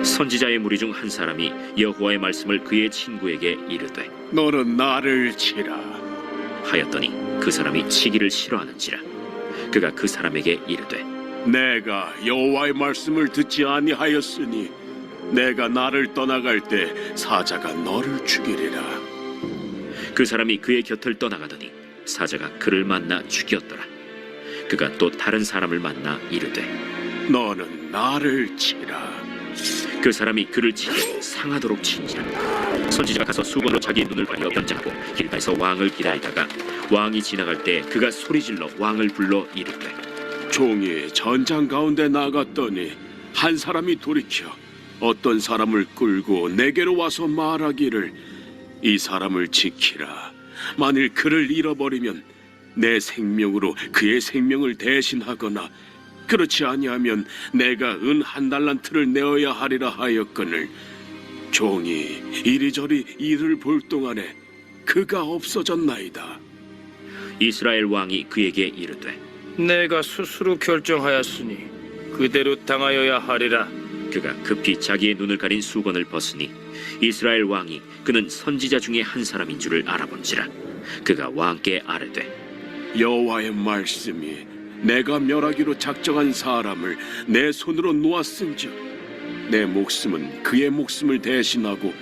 선지자의 무리 중 한 사람이 여호와의 말씀을 그의 친구에게 이르되 너는 나를 치라. 하였더니 그 사람이 치기를 싫어하는지라. 그가 그 사람에게 이르되 내가 여호와의 말씀을 듣지 아니하였으니 내가 나를 떠나갈 때 사자가 너를 죽이리라. 그 사람이 그의 곁을 떠나가더니 사자가 그를 만나 죽였더라. 그가 또 다른 사람을 만나 이르되 너는 나를 치라. 그 사람이 그를 치되 상하도록 친지라. 선지자가 가서 수건으로 자기 눈을 가려 변장하고 길가에서 왕을 기다리다가 왕이 지나갈 때 그가 소리질러 왕을 불러 이르되 종이 전장 가운데 나갔더니 한 사람이 돌이켜 어떤 사람을 끌고 내게로 와서 말하기를 이 사람을 지키라. 만일 그를 잃어버리면 내 생명으로 그의 생명을 대신하거나 그렇지 아니하면 내가 은 1달란트를 내어야 하리라 하였거늘 종이 이리저리 이를 볼 동안에 그가 없어졌나이다. 이스라엘 왕이 그에게 이르되 내가 스스로 결정하였으니 그대로 당하여야 하리라. 그가 급히 자기의 눈을 가린 수건을 벗으니 이스라엘 왕이 그는 선지자 중에 한 사람인 줄을 알아본지라. 그가 왕께 아뢰되 여호와의 말씀이 내가 멸하기로 작정한 사람을 내 손으로 놓았은즉 내 목숨은 그의 목숨을 대신하고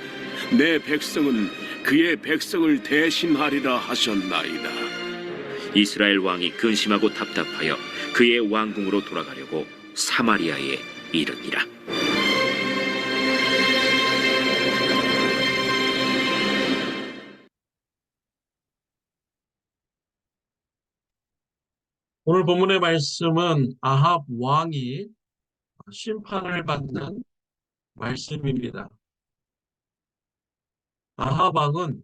내 백성은 그의 백성을 대신하리라 하셨나이다. 이스라엘 왕이 근심하고 답답하여 그의 왕궁으로 돌아가려고 사마리아에 이르니라. 오늘 본문의 말씀은 아합 왕이 심판을 받는 말씀입니다. 아합 왕은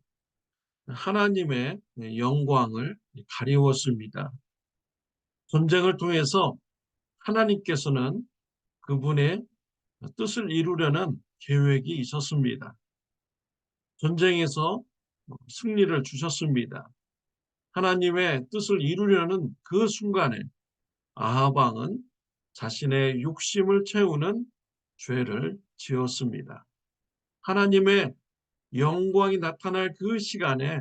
하나님의 영광을 가리웠습니다. 전쟁을 통해서 하나님께서는 그분의 뜻을 이루려는 계획이 있었습니다. 전쟁에서 승리를 주셨습니다. 하나님의 뜻을 이루려는 그 순간에 아합 왕은 자신의 욕심을 채우는 죄를 지었습니다. 하나님의 영광이 나타날 그 시간에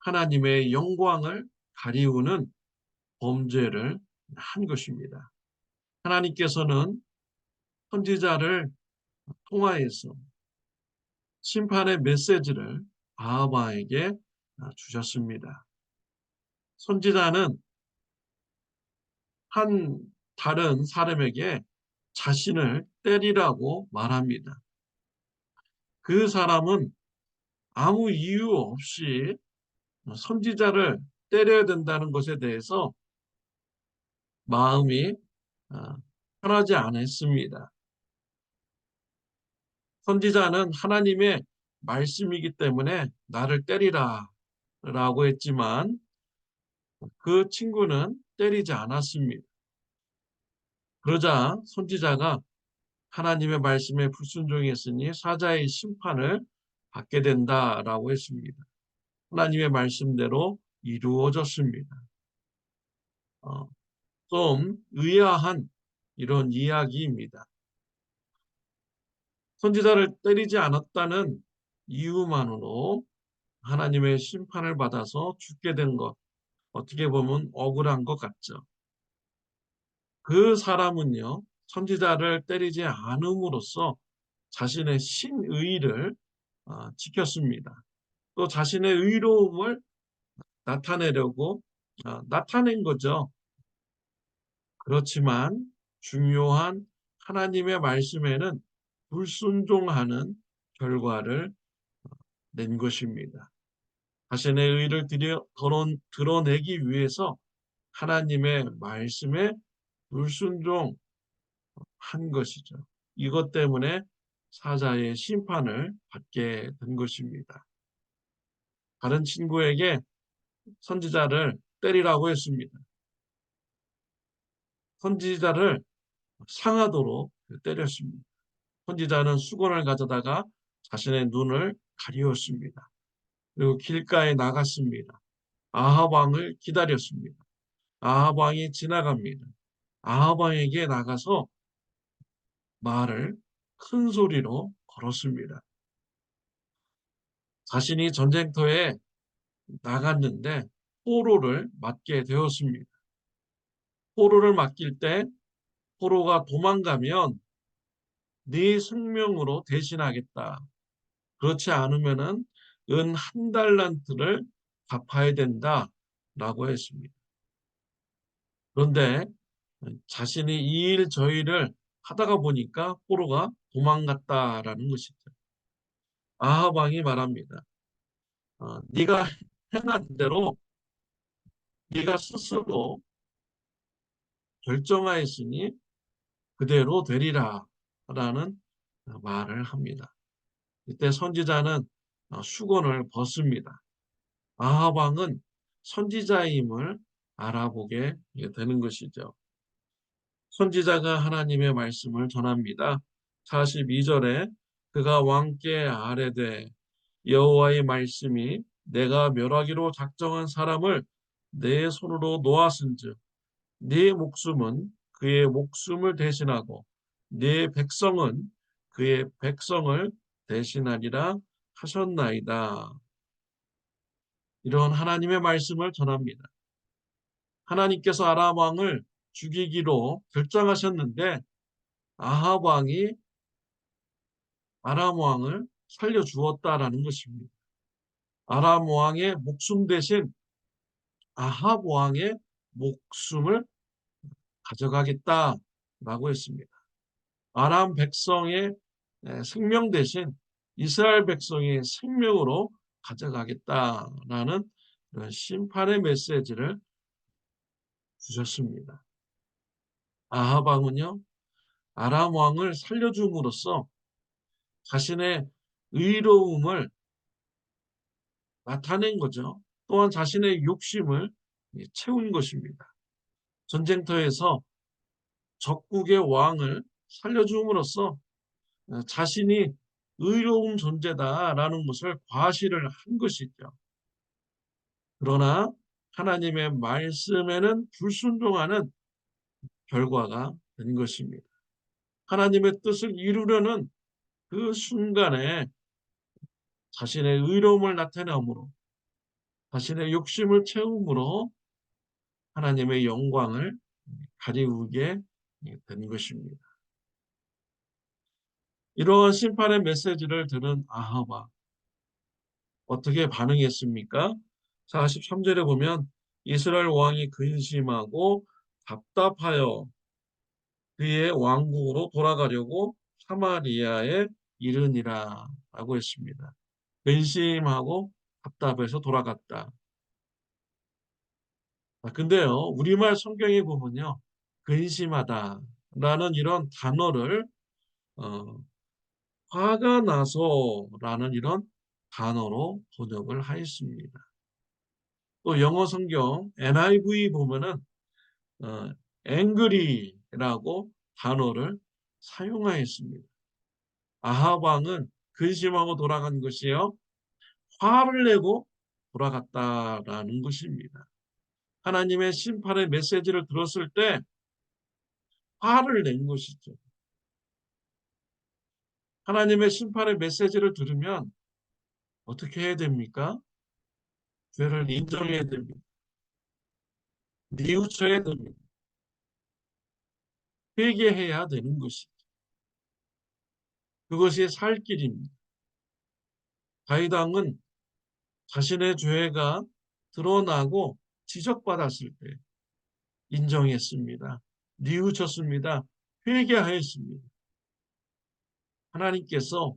하나님의 영광을 가리우는 범죄를 한 것입니다. 하나님께서는 선지자를 통하여서 심판의 메시지를 아합 왕에게 주셨습니다. 선지자는 한 다른 사람에게 자신을 때리라고 말합니다. 그 사람은 아무 이유 없이 선지자를 때려야 된다는 것에 대해서 마음이 편하지 않았습니다. 선지자는 하나님의 말씀이기 때문에 나를 때리라 라고 했지만 그 친구는 때리지 않았습니다. 그러자 선지자가 하나님의 말씀에 불순종했으니 사자의 심판을 받게 된다라고 했습니다. 하나님의 말씀대로 이루어졌습니다. 좀 의아한 이런 이야기입니다. 선지자를 때리지 않았다는 이유만으로 하나님의 심판을 받아서 죽게 된 것, 어떻게 보면 억울한 것 같죠. 그 사람은요, 선지자를 때리지 않음으로써 자신의 신의를 지켰습니다. 또 자신의 의로움을 나타내려고 나타낸 거죠. 그렇지만 중요한 하나님의 말씀에는 불순종하는 결과를 낸 것입니다. 자신의 의를 드러내기 위해서 하나님의 말씀에 불순종한 것이죠. 이것 때문에 사자의 심판을 받게 된 것입니다. 다른 친구에게 선지자를 때리라고 했습니다. 선지자를 상하도록 때렸습니다. 선지자는 수건을 가져다가 자신의 눈을 가리웠습니다. 그리고 길가에 나갔습니다. 아합 왕을 기다렸습니다. 아합 왕이 지나갑니다. 아합 왕에게 나가서 말을 큰 소리로 걸었습니다. 자신이 전쟁터에 나갔는데 포로를 맞게 되었습니다. 포로를 맡길 때 포로가 도망가면 네 생명으로 대신하겠다. 그렇지 않으면은 은 한 달란트를 갚아야 된다라고 했습니다. 그런데 자신이 이 일 저 일을 하다가 보니까 포로가 도망갔다라는 것이죠. 아합 왕이 말합니다. 네가 행한 대로 네가 스스로 결정하였으니 그대로 되리라 라는 말을 합니다. 이때 선지자는 수건을 벗습니다. 아합 왕은 선지자임을 알아보게 되는 것이죠. 선지자가 하나님의 말씀을 전합니다. 42절에 그가 왕께 아뢰되 여호와의 말씀이 내가 멸하기로 작정한 사람을 내 손으로 놓았은즉 네 목숨은 그의 목숨을 대신하고 네 백성은 그의 백성을 대신하리라 하셨나이다. 이런 하나님의 말씀을 전합니다. 하나님께서 아람 왕을 죽이기로 결정하셨는데 아합 왕이 아람 왕을 살려주었다라는 것입니다. 아람 왕의 목숨 대신 아합 왕의 목숨을 가져가겠다라고 했습니다. 아람 백성의 생명 대신 이스라엘 백성의 생명으로 가져가겠다라는 그런 심판의 메시지를 주셨습니다. 아합 왕은요, 아람 왕을 살려줌으로써 자신의 의로움을 나타낸 거죠. 또한 자신의 욕심을 채운 것입니다. 전쟁터에서 적국의 왕을 살려줌으로써 자신이 의로운 존재다라는 것을 과시를 한 것이죠. 그러나 하나님의 말씀에는 불순종하는 결과가 된 것입니다. 하나님의 뜻을 이루려는 그 순간에 자신의 의로움을 나타내므로 자신의 욕심을 채움으로 하나님의 영광을 가리우게 된 것입니다. 이러한 심판의 메시지를 들은 아합아 어떻게 반응했습니까? 43절에 보면 이스라엘 왕이 근심하고 답답하여 그의 왕국으로 돌아가려고 사마리아에 이르니라 라고 했습니다. 근심하고 답답해서 돌아갔다. 근데요, 우리말 성경에 보면요, 근심하다라는 이런 단어를 어, 화가 나서라는 이런 단어로 번역을 하였습니다. 또 영어 성경 NIV 보면은 어, angry라고 단어를 사용하였습니다. 아합 왕은 근심하고 돌아간 것이요, 화를 내고 돌아갔다라는 것입니다. 하나님의 심판의 메시지를 들었을 때 화를 낸 것이죠. 하나님의 심판의 메시지를 들으면 어떻게 해야 됩니까? 죄를 인정해야 됩니다. 뉘우쳐야 됩니다. 회개해야 되는 것이죠. 그것이 살 길입니다. 다윗 왕은 자신의 죄가 드러나고 지적받았을 때 인정했습니다. 뉘우쳤습니다. 회개하였습니다. 하나님께서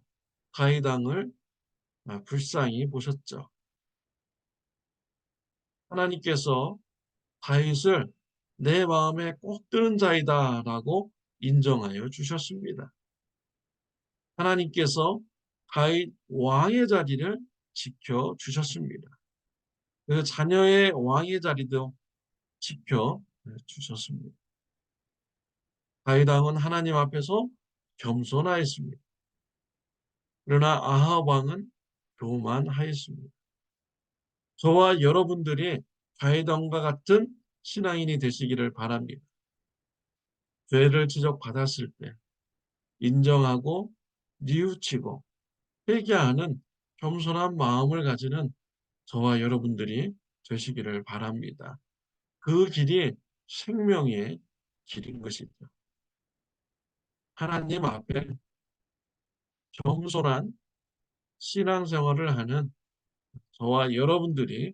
다윗 왕을 불쌍히 보셨죠. 하나님께서 다윗을 내 마음에 꼭 드는 자이다라고 인정하여 주셨습니다. 하나님께서 다윗 왕의 자리를 지켜 주셨습니다. 그래서 자녀의 왕의 자리도 지켜 주셨습니다. 다윗 왕은 하나님 앞에서 겸손하였습니다. 그러나 아합 왕은 교만하였습니다. 저와 여러분들이 다윗 왕과 같은 신앙인이 되시기를 바랍니다. 죄를 지적받았을 때 인정하고 뉘우치고 회개하는 겸손한 마음을 가지는 저와 여러분들이 되시기를 바랍니다. 그 길이 생명의 길인 것이죠. 하나님 앞에 겸손한 신앙생활을 하는 저와 여러분들이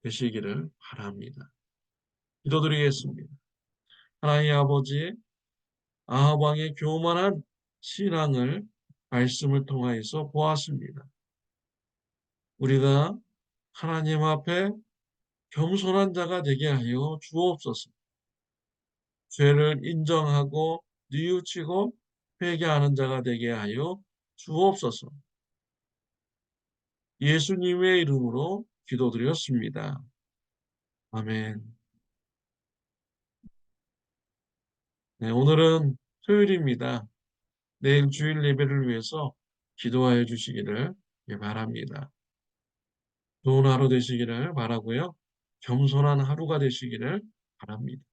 되시기를 바랍니다. 기도드리겠습니다. 하나님 아버지, 아합 왕의 교만한 신앙을 말씀을 통하여서 보았습니다. 우리가 하나님 앞에 겸손한 자가 되게 하여 주옵소서. 죄를 인정하고 뉘우치고 회개하는 자가 되게 하여 주옵소서. 예수님의 이름으로 기도드렸습니다. 아멘. 네, 오늘은 토요일입니다. 내일 주일 예배를 위해서 기도하여 주시기를 바랍니다. 좋은 하루 되시기를 바라고요. 겸손한 하루가 되시기를 바랍니다.